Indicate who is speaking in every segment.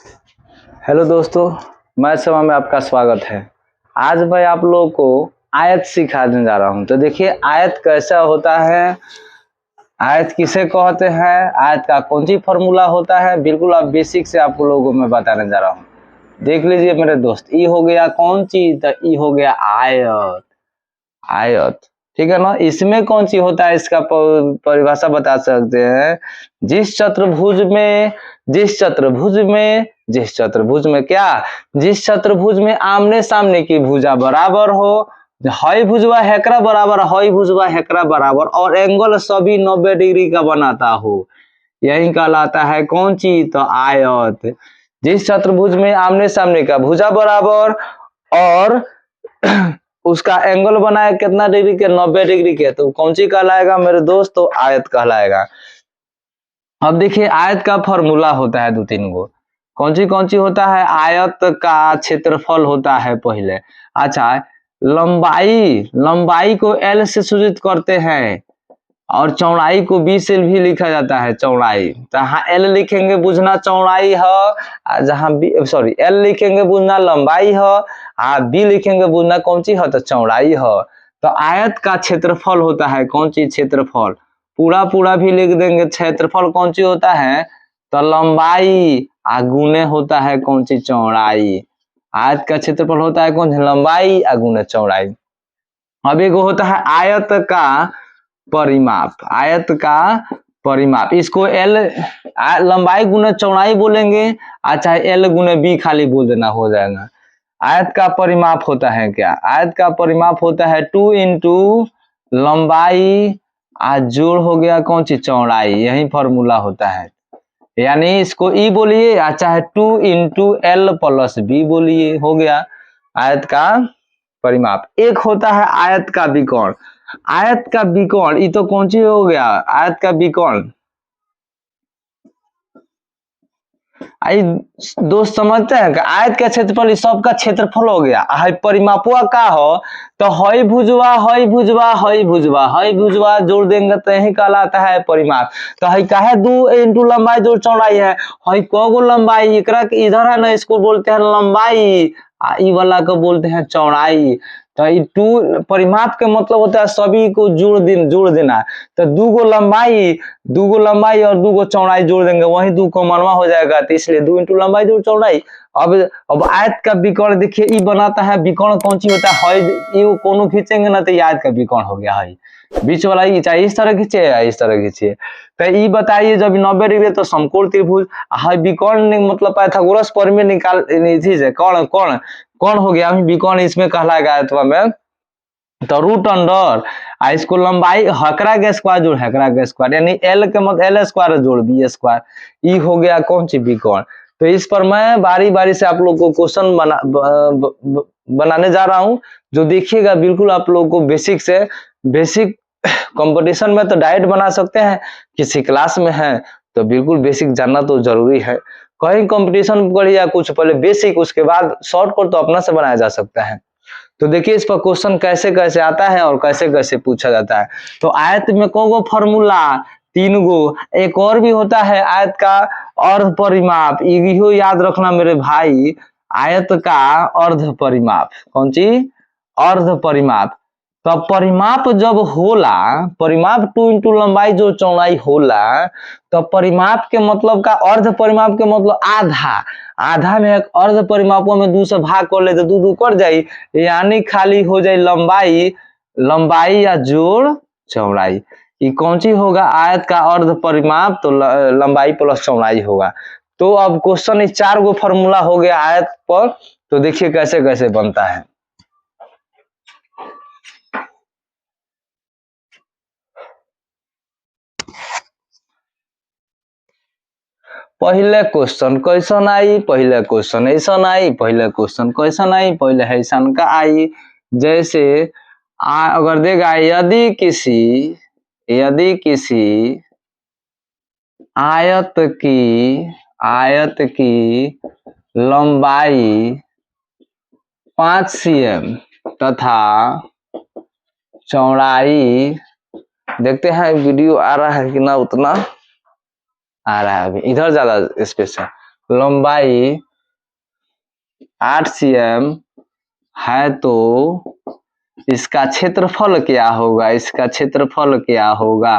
Speaker 1: Hello दोस्तों, मैं सेवा में आपका स्वागत है। आज मैं आप लोगों को आयत सिखाने जा रहा हूं। तो देखिए आयत कैसा होता है, आयत किसे कहते हैं, आयत का कौन सी फॉर्मूला होता है, बिल्कुल आप बेसिक से आप लोगों को मैं बताने जा रहा हूं। देख लीजिए मेरे दोस्त, ई हो गया कौन चीज, तो ई हो गया आयत। आयत ठीक है ना। इसमें कौन सी होता है, इसका परिभाषा बता सकते हैं। जिस चतुर्भुज में क्या, जिस चतुर्भुज में आमने सामने की भुजा बराबर हो, हई भुजवा हेकरा बराबर, हई भुजवा हेकरा बराबर, और एंगल सभी 90 डिग्री का बनाता हो, यही कहलाता है कौन चीज, तो आयत। जिस चतुर्भुज में आमने सामने का भुजा बराबर और उसका एंगल बनाए कितना डिग्री के, 90 डिग्री के, तो कौन सी कहलाएगा मेरे दोस्त, तो आयत कहलाएगा। अब देखिए आयत का फॉर्मूला होता है 2-3 गो। कौन सी होता है, आयत का क्षेत्रफल होता है पहले। अच्छा, लंबाई को एल से सूचित करते हैं और चौड़ाई को बी से भी लिखा जाता है, चौड़ाई। जहाँ एल लिखेंगे बुझना चौड़ाई है, जहाँ बी सॉरी एल लिखेंगे बुझना लंबाई है, बी लिखेंगे बुझना कौन सी है, तो चौड़ाई है। तो आयत का क्षेत्रफल होता है कौन सी, क्षेत्रफल। पूरा भी लिख देंगे, क्षेत्रफल कौन सी होता है, तो लंबाई गुने होता है कौन सी, चौड़ाई। आयत का क्षेत्रफल होता है कौन सी, लंबाई गुने चौड़ाई। अब एक होता है आयत का परिमाप, आयत का परिमाप, इसको एल लंबाई गुने चौड़ाई बोलेंगे, अच्छा एल गुने बी खाली बोल देना, हो जाएगा। आयत का परिमाप होता है क्या, आयत का परिमाप होता है 2 इंटू लंबाई जोड़ हो गया कौन सी, चौड़ाई, यही फॉर्मूला होता है। यानी इसको ई बोलिए, अच्छा है 2 इंटू एल प्लस बी बोलिए, हो गया आयत का परिमाप। एक होता है आयत का विकर्ण, आयत का विकर्ण, ये तो कौन सी हो गया, आयत का विकर्ण। आई दोस्त समझते हैं कि आयत का क्षेत्रफल सबका क्षेत्रफल हो गया, हाई परिमापुआ का हो, तो हई भुजवा जोड़ देंगे तो यही कहलाता है परिमाप। तो हई काहे 2 इंटू लंबाई जोड़ चौड़ाई है, हई को लंबाई, एकरा इधर है ना, इसको बोलते हैं लंबाई, ई वाला को बोलते हैं चौड़ाई। तो ये 2 परिमाप के मतलब होता है सभी को जोड़ देना। तो 2 गो लंबाई और 2 गो चौड़ाई जोड़ देंगे, वही 2 को मनवा हो जाएगा, तो इसलिए 2 इंटू लंबाई जोड़ चौड़ाई। अब आयत का विकर्ण देखिए, ई बनाता है विकर्ण कौन सी होता है, ये कोनो खींचेंगे ना तो आयत का विकर्ण हो गया है। बीच वाला ये चाहे इस तरह खींचे या इस तरह खींचिए। तो ये बताइए जब 90 डिग्री तो समकोण त्रिभुज, विकर्ण मतलब पाइथागोरस प्रमेय निकाल कौन हो गया, विकर्ण इसमें कहलाएगा आयतवा में, तो रूट अंडर इसको लंबाई हकरा के स्क्वायर जोड़ हकरा के स्क्वायर, यानी एल के मतलब एल स्क्वायर जोड़ बी स्क्वायर, ई हो गया कौन सी, विकर्ण। तो इस पर मैं बारी बारी से आप लोग को क्वेश्चन बनाने जा रहा हूं, जो देखिएगा बिल्कुल आप लोग को बेसिक कंपटीशन में तो डायरेक्ट बना सकते हैं, किसी क्लास में है तो बिल्कुल बेसिक जानना तो जरूरी है। कहीं कंपटीशन कर या कुछ पहले बेसिक, उसके बाद शॉर्टकट तो अपना से बनाया जा सकता है। तो देखिए इस पर क्वेश्चन कैसे कैसे आता है और कैसे कैसे पूछा जाता है। तो आयत में को फॉर्मूला, 3 गो। एक और भी होता है आयत का अर्ध परिमाप, इहो याद रखना मेरे भाई, आयत का अर्ध परिमाप, कौन सी, अर्ध परिमाप। तो परिमाप जब होला, परिमाप 2 इंटू लंबाई जो चौड़ाई होला, तो परिमाप के मतलब का, अर्ध परिमाप के मतलब आधा में एक अर्ध परिमापों में 2 से भाग कर ले तो 2 कट जाई, यानी खाली हो जाए लंबाई या जोड़ चौड़ाई। ये कौन सी होगा, आयत का अर्ध परिमाप, तो लंबाई प्लस चौड़ाई होगा। तो अब क्वेश्चन 4 गो फॉर्मूला हो गया आयत पर, तो देखिए कैसे कैसे बनता है। पहले क्वेश्चन कैसन आई, पहले क्वेश्चन ऐसन आई, पहले क्वेश्चन कैसन आई, पहले ऐसन का आई। जैसे अगर देगा, यदि किसी आयत की लंबाई 5 cm तथा चौड़ाई, देखते हैं वीडियो आ रहा है कि ना, उतना आ रहा है, अभी इधर ज्यादा स्पेस है, लंबाई 8 cm है तो इसका क्षेत्रफल क्या होगा, इसका क्षेत्रफल क्या होगा।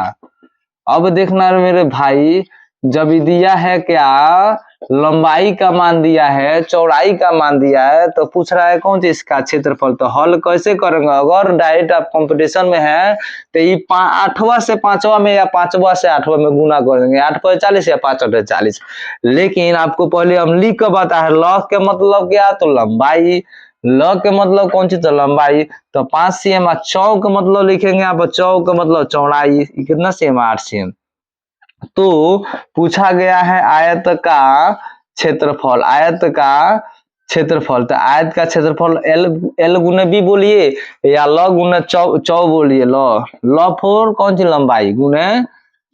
Speaker 1: अब देखना मेरे भाई, जब दिया है क्या, लंबाई का मान दिया है, चौड़ाई का मान दिया है, तो पूछ रहा है कौन चीज इसका क्षेत्रफल। तो हल कैसे करेंगे, अगर डायरेक्ट आप कंपटीशन में है तो ये 8वां से 5वां में या 5वां से 8वां में गुना कर देंगे, 8 × 40 या 5 × 40। लेकिन आपको पहले हम लिख कर बता है, लॉग के मतलब क्या, तो लंबाई, ल के मतलब कौन सी, तो लंबाई। तो 5 cm, चौ का मतलब लिखेंगे आप, चौ का मतलब चौड़ाई, कितना cm, 8 cm। तो पूछा गया है आयत का क्षेत्रफल, आयत का क्षेत्रफल। तो आयत का क्षेत्रफल L गुने B बोलिए या ल गुने चौ बोलिए, ल फोर कौन सी, लंबाई गुने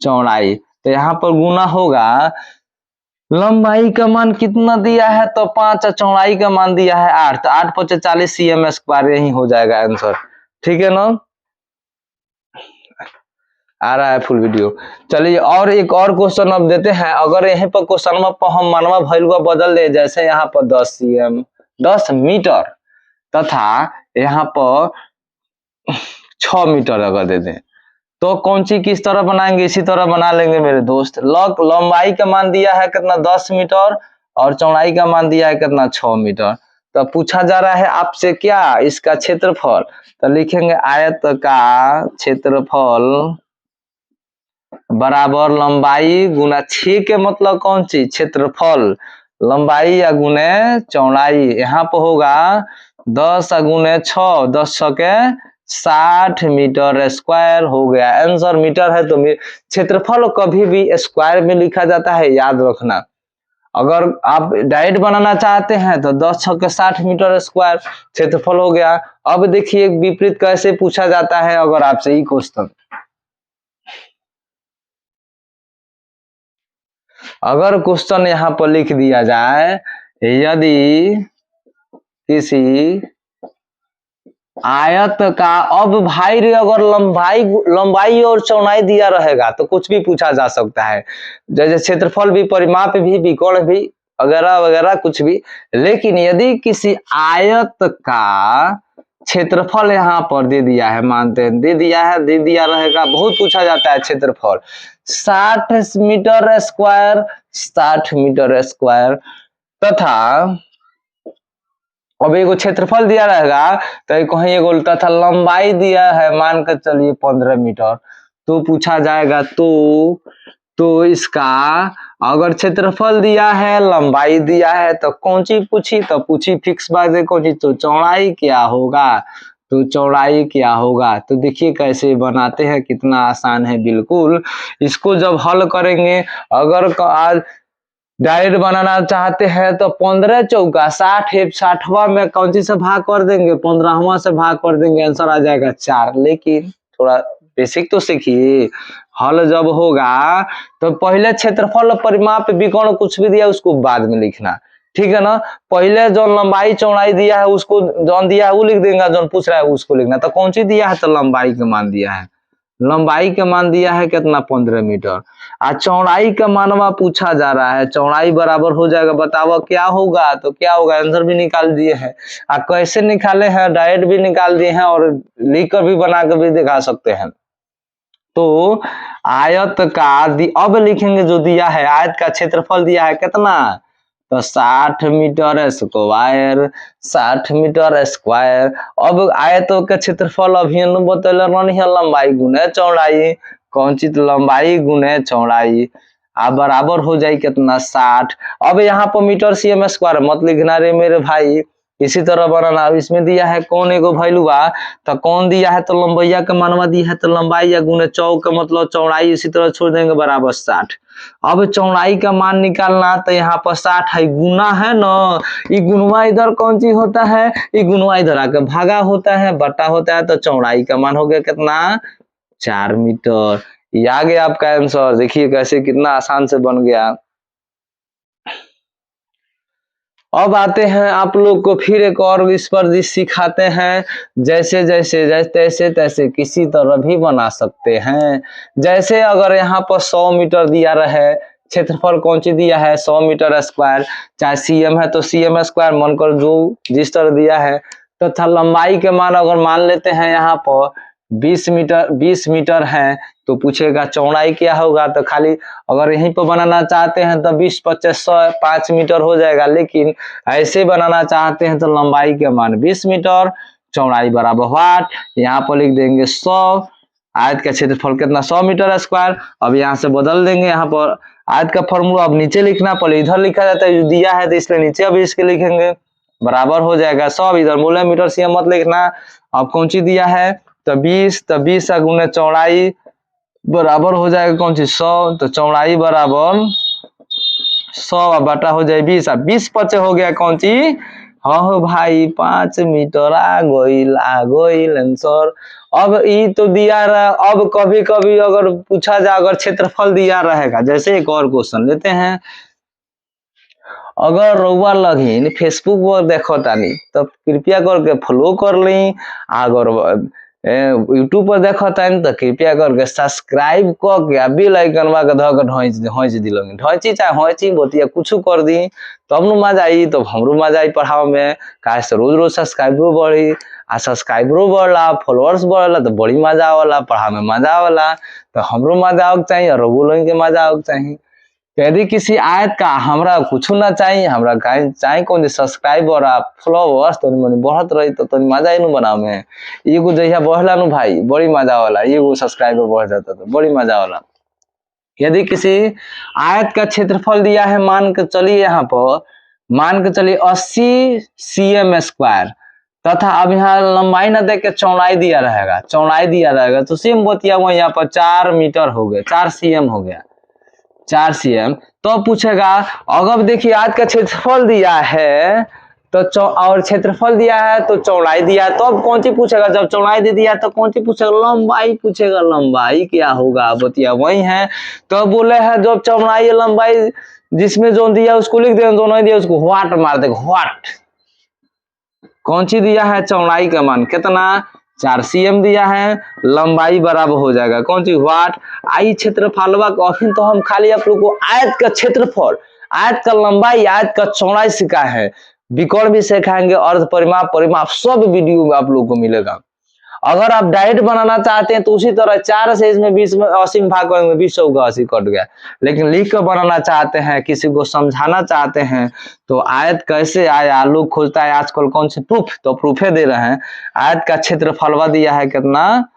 Speaker 1: चौड़ाई। तो यहाँ पर गुना होगा, लंबाई का मान कितना दिया है, तो 5, चौड़ाई का मान दिया है 8, तो 8 × 5 = 40 cm², यही हो जाएगा आंसर। ठीक है ना, आ रहा है फुल वीडियो। चलिए और एक और क्वेश्चन अब देते हैं। अगर यहीं पर क्वेश्चन पर हम मानवा वैल्यू बदल दे, जैसे यहाँ पर 10 cm 10 मीटर तथा यहाँ पर 6 मीटर अगर दे दें, तो कौन सी किस तरह बनाएंगे, इसी तरह बना लेंगे मेरे दोस्त। लंबाई का मान दिया है कितना, 10 मीटर, और चौड़ाई का मान दिया है कितना, 6 मीटर। तो पूछा जा रहा है आपसे क्या, इसका क्षेत्रफल। तो लिखेंगे आयत का क्षेत्रफल बराबर लंबाई गुना 6 के मतलब कौन सी, क्षेत्रफल, लंबाई या गुने चौड़ाई। यहाँ पर होगा 10 गुने 6, 10 × 6 = 60 मीटर² हो गया आंसर। मीटर है तो क्षेत्रफल कभी भी स्क्वायर में लिखा जाता है, याद रखना। अगर आप डायरेक्ट बनाना चाहते हैं तो 10 × 6 = 60 मीटर² क्षेत्रफल हो गया। अब देखिए विपरीत कैसे पूछा जाता है, अगर आपसे ये क्वेश्चन, अगर क्वेश्चन यहाँ पर लिख दिया जाए, यदि किसी आयत का, अब भाई रे अगर लंबाई और चौड़ाई दिया रहेगा तो कुछ भी पूछा जा सकता है, जैसे क्षेत्रफल भी, परिमाप भी, विकोण भी, वगैरह वगैरह कुछ भी। लेकिन यदि किसी आयत का क्षेत्रफल यहाँ पर दे दिया है, मानते हैं दे दिया रहेगा, बहुत पूछा जाता है क्षेत्रफल 60 मीटर स्क्वायर, 60 मीटर² तथा अब एगो क्षेत्रफल दिया रहेगा, तो कहीं एगो तथा लंबाई दिया है, मान कर चलिए 15 मीटर। तो पूछा जाएगा तो इसका अगर क्षेत्रफल दिया है, लंबाई दिया है, तो कौन सी पूछी, तो पूछी फिक्स बात है कौन सी, तो चौड़ाई क्या होगा, तो चौड़ाई क्या होगा। तो देखिए कैसे बनाते हैं, कितना आसान है बिल्कुल। इसको जब हल करेंगे, अगर आज डायरेक्ट बनाना चाहते हैं तो 15 × 4 = 60 है, 60वां में कौन सी से भाग कर देंगे, 15वां से भाग कर देंगे, आंसर आ जाएगा 4। लेकिन थोड़ा बेसिक तो सीखिए। हल जब होगा तो पहले क्षेत्रफल, परिमाप, विकोण कुछ भी दिया उसको बाद में लिखना, ठीक है ना। पहले जो लंबाई चौड़ाई दिया है उसको, जो दिया है वो लिख देंगे, जो पूछ रहा है उसको लिखना। तो कौन सी दिया है, तो लंबाई का मान दिया है, लंबाई का मान दिया है कितना, 15 मीटर। आज चौड़ाई का मानवा पूछा जा रहा है, चौड़ाई बराबर हो जाएगा, बताओ क्या होगा, तो क्या होगा, आंसर भी निकाल दिए हैं। कैसे निकाले हैं, डायरेक्ट भी निकाल दिए हैं और लिख कर भी बना कर भी दिखा सकते हैं। तो आयत का अब लिखेंगे जो दिया है, आयत का क्षेत्रफल दिया है कितना, तो 60 मीटर², 60 मीटर²। अब आयतों का क्षेत्रफल अभी बतल है, लंबाई गुने चौड़ाई, कौन सी, तो लंबाई गुने चौड़ाई, आप बराबर हो जाए कितना, 60। अब यहाँ पर मीटर/cm² मत लिखना रे मेरे भाई, इसी तरह बनाना। अब इसमें दिया है कौन एगो वैल्यू बा, तो कौन दिया है, तो लंबाइया का मानवा दिया है, तो लंबाई या गुने चौ का मतलब चौड़ाई, इसी तरह छोड़ देंगे, बराबर 60। अब चौड़ाई का मान निकालना, तो यहाँ पर 60 है, गुना है ना, ये गुणवा इधर कौन सी होता है, ये गुणवा इधर आकर भागा होता है, बटा होता है, तो चौड़ाई का मान हो गया कितना, 4 मीटर। ये आ गया आपका आंसर। देखिए कैसे कितना आसान से बन गया। अब आते हैं आप लोग को फिर एक और इस पर सिखाते हैं, जैसे तैसे तैसे किसी तरह भी बना सकते हैं। जैसे अगर यहाँ पर 100 मीटर दिया रहे, क्षेत्रफल कौन सी दिया है 100 मीटर स्क्वायर, चाहे सीएम है तो सीएम स्क्वायर मन कर जो जिस तरह दिया है, तथा लंबाई के मान अगर मान लेते हैं यहाँ पर 20 मीटर है तो पूछेगा चौड़ाई क्या होगा, तो खाली अगर यहीं पर बनाना चाहते हैं तो 20 25 100 5 मीटर हो जाएगा, लेकिन ऐसे बनाना चाहते हैं तो लंबाई के मान 20 मीटर, चौड़ाई बराबर वाट, यहाँ पर लिख देंगे 100, आयत का क्षेत्रफल कितना 100 मीटर स्क्वायर। अब यहाँ से बदल देंगे, यहाँ पर आयत का फॉर्मूला अब नीचे लिखना, पहले इधर लिखा जाता है जो दिया है तो इसलिए नीचे अब इसके लिखेंगे, बराबर हो जाएगा 100, इधर मूल्य मीटर सीएम मत लिखना। अब कौन सी दिया है तो 20, तो 20 गुने चौड़ाई बराबर हो जाएगा कौन सी 100, तो चौड़ाई बराबर 100 बटा हो जाए 20, 20 पचे हो गया कौन सी, हाँ हो भाई 5 मीटर आ गईल आंसर। अब ये तो दिया रहा, अब कभी कभी अगर पूछा जाए अगर क्षेत्रफल दिया रहेगा, जैसे एक और क्वेश्चन लेते हैं, अगर रउआ लगिन फेसबुक पर देखो तानी तो कृपया करके फॉलो कर ली, अगर यूट्यूब पर देखो तानी तो कृपया करके सब्सक्राइब कर के बेल आइकन के धक ढोंच दिलोगे, ढोंची चाहे होची बोतिया कुछ कर दी तब नु मजा आई, तो हमरो मजा आई पढ़ाओ में, काहे से रोज रोज सब्सक्राइबर बढ़ी, आ सब्सक्राइबरो बढ़ला फॉलोअर्स बढ़ला तो बड़ी मजा आवला, पढ़ा में मजा आवला, तो हमरो मजा आवक चाहिए और रउआ लोगन के मजा आवक चाहिए। यदि किसी आयत का हमरा कुछ ना चाहिए, हमरा चाहिए कौन सब्सक्राइबर आ फॉलोअर्स तो मनी बढ़त रही तो मजा ही बनाओ में, एगो जहिया बढ़ला नु भाई बड़ी मजा वाला, एगो सब्सक्राइबर बढ़ जाता तो बड़ी मजा वाला। यदि किसी आयत का क्षेत्रफल दिया है, मान के चलिए यहाँ पर मान के चलिए 80 सीएम स्क्वायर, तथा अब यहाँ लंबाई ना देख के चौड़ाई दिया रहेगा, तो सेम बतिया हुआ यहाँ पर 4 मीटर हो गए, 4 सीएम हो गया, 4 सीएम। तो पूछेगा अगर देखिए आज का क्षेत्रफल दिया है तो और क्षेत्रफल दिया है तो चौड़ाई दिया है, तो अब कौन सी पूछेगा, जब चौड़ाई दे दिया तो कौन सी पूछेगा, लंबाई पूछेगा, लंबाई क्या होगा बतिया वही है। तो बोले है जब चौड़ाई लंबाई जिसमें जो दिया उसको लिख देंगे, जो नहीं दिया उसको व्हाट मार देगा, व्हाट। कौन सी दिया है चौड़ाई का मान कितना 4 सीएम दिया है, लंबाई बराबर हो जाएगा कौन सी व्हाट। आई क्षेत्रफलवा को अभी तो हम खाली आप लोग को आयत का क्षेत्रफल, आयत का लंबाई, आयत का चौड़ाई सिखा है, विकर्ण भी सिखाएंगे, अर्ध परिमाप सब वीडियो में आप लोग को मिलेगा। अगर आप डायरेक्ट बनाना चाहते हैं तो उसी तरह 4 से इसमें 20 में 80 में भाग करेंगे, 20 का 80 कट गया। लेकिन लिख कर बनाना चाहते हैं, किसी को समझाना चाहते हैं तो आयत कैसे आया, लोग खोजता है आजकल कौन से प्रूफ, तो प्रूफे दे रहे हैं। आयत का क्षेत्रफलवा दिया है कितना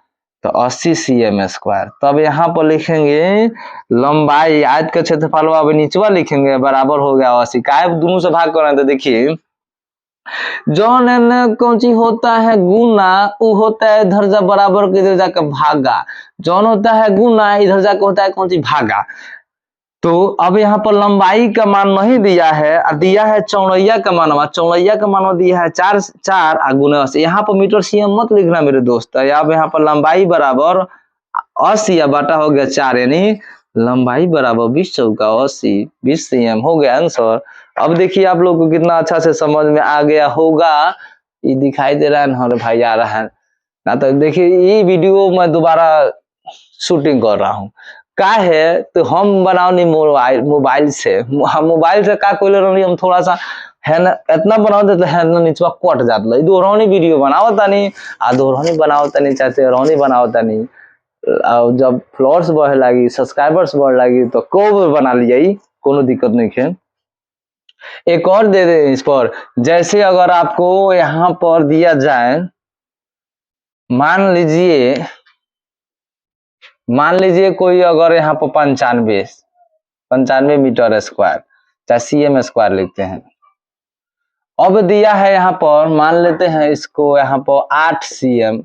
Speaker 1: तो 80 सीएम स्क्वायर। तब यहाँ पर लिखेंगे लंबाई, आयत का क्षेत्रफलवा अब नीचवा लिखेंगे बराबर हो गया 80, काहे दोनों से भाग कर रहे हैं, तो देखिए जौन कौन सी होता है गुना, वो होता है इधर जा बराबर के इधर जाकर भागा, जौन होता है गुना इधर जाकर होता है कौन सी भागा। तो अब यहाँ पर लंबाई का मान नहीं दिया है, दिया है चौड़ैया का मान, चौड़ैया का मान दिया है 4 गुना 80, यहाँ पर मीटर सीएम मत लिखना मेरे दोस्त। अब यहाँ पर लंबाई बराबर 80 बटा हो गया 4, यानी लंबाई बराबर 20 चौका 80, 20 सीएम हो गया आंसर। अब देखिए आप लोग को कितना अच्छा से समझ में आ गया होगा, ये दिखाई दे रहा है ना भाई आ रहा है ना, तो देखिए ये वीडियो मैं दोबारा शूटिंग कर रहा हूँ, का है तो हम बनाओ नहीं मोबाइल से, हम मोबाइल से का कोई हम थोड़ा सा है ना इतना बनाओ देते है ना नीचवा कट जाता है, दोहरानी वीडियो बनाओ तनी आ दोहरानी बनाओ तनी चाहे रोनी बनाओ तनी, जब फ्लोर्स बढ़े लगी सब्सक्राइबर्स बढ़ लगी तो को बना लिया, कोनो दिक्कत नहीं है। एक और दे दे इस पर, जैसे अगर आपको यहाँ पर दिया जाए, मान लीजिए कोई अगर यहाँ पर 95 मीटर स्क्वायर चाहे सीएम स्क्वायर लिखते हैं, अब दिया है यहाँ पर मान लेते हैं इसको यहाँ पर 8 सीएम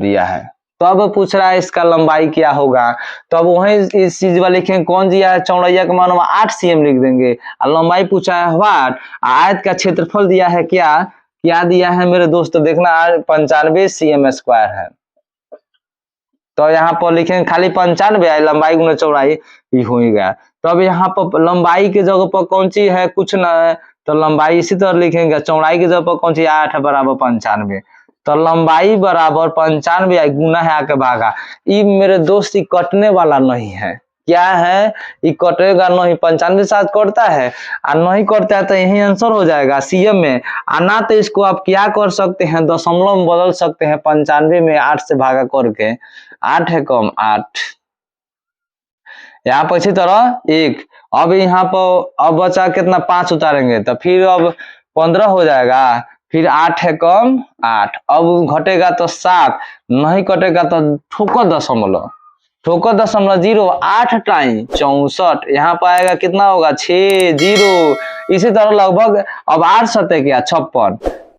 Speaker 1: दिया है, तो अब पूछ रहा है इसका लंबाई क्या होगा, तो अब वही इस चीज वाले लिखेंगे कौन दिया है चौड़ैया का मान 8 सीएम लिख देंगे, और लंबाई पूछा है व्हाट, आयत का क्षेत्रफल दिया है क्या दिया है मेरे दोस्तों देखना 95 सीएम स्क्वायर है, तो यहाँ पर लिखेंगे खाली 95 लंबाई गुना चौड़ाई ही हो गया। तो अब यहाँ पर लंबाई के जगह पर कौन सी है कुछ ना है, तो लंबाई इसी तरह लिखेंगे, चौड़ाई की जगह पर कौन सी 8 बराबर 95, तो लंबाई बराबर 95 गुना है आके भागा। ये मेरे दोस्त कटने वाला नहीं है, क्या है, ये कटेगा नहीं, 95 के साथ कटता है और नहीं कटता है तो यही आंसर हो जाएगा सीएम में। और ना तो इसको आप क्या कर सकते हैं, दशमलव में बदल सकते हैं 95 में 8 से भागा करके, 8 है कम 8, यहाँ पर इसी तरह 1। अब यहाँ पर अब बचा कितना, 5 उतारेंगे तो फिर अब 15 हो जाएगा, फिर 8 है कम 8, अब घटेगा तो 7, नहीं कटेगा तो ठोको दशमलव, ठोको दशमलव 0, 8 टाइम 64, यहाँ पर आएगा कितना होगा 6 0। इसी तरह लगभग अब 8 सतह क्या 56,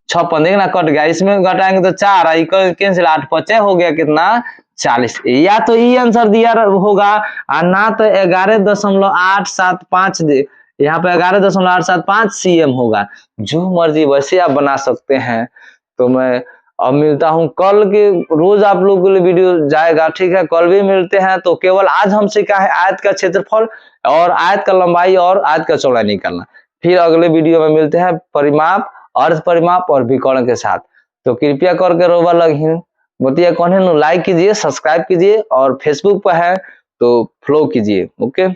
Speaker 1: 56 देखना कट गया, इसमें घटाएंगे तो 4 कैंसिल, 8 5 हो गया कितना 40। या तो ये आंसर दिया होगा और ना तो 11.875 दे, यहाँ पे 11.875 सीएम होगा, जो मर्जी वैसे आप बना सकते हैं। तो मैं अब मिलता हूँ कल के, रोज आप लोगों के लिए वीडियो जाएगा, ठीक है, कल भी मिलते हैं। तो केवल आज हम सीखा है आयत का क्षेत्रफल और आयत का लंबाई और आयत का चौड़ाई निकालना। फिर अगले वीडियो में मिलते हैं परिमाप, अर्ध परिमाप और विकर्ण के साथ। तो कृपया करके रोवा लगी बतिया कौन लाइक कीजिए, सब्सक्राइब कीजिए और फेसबुक पर है तो फॉलो कीजिए। ओके।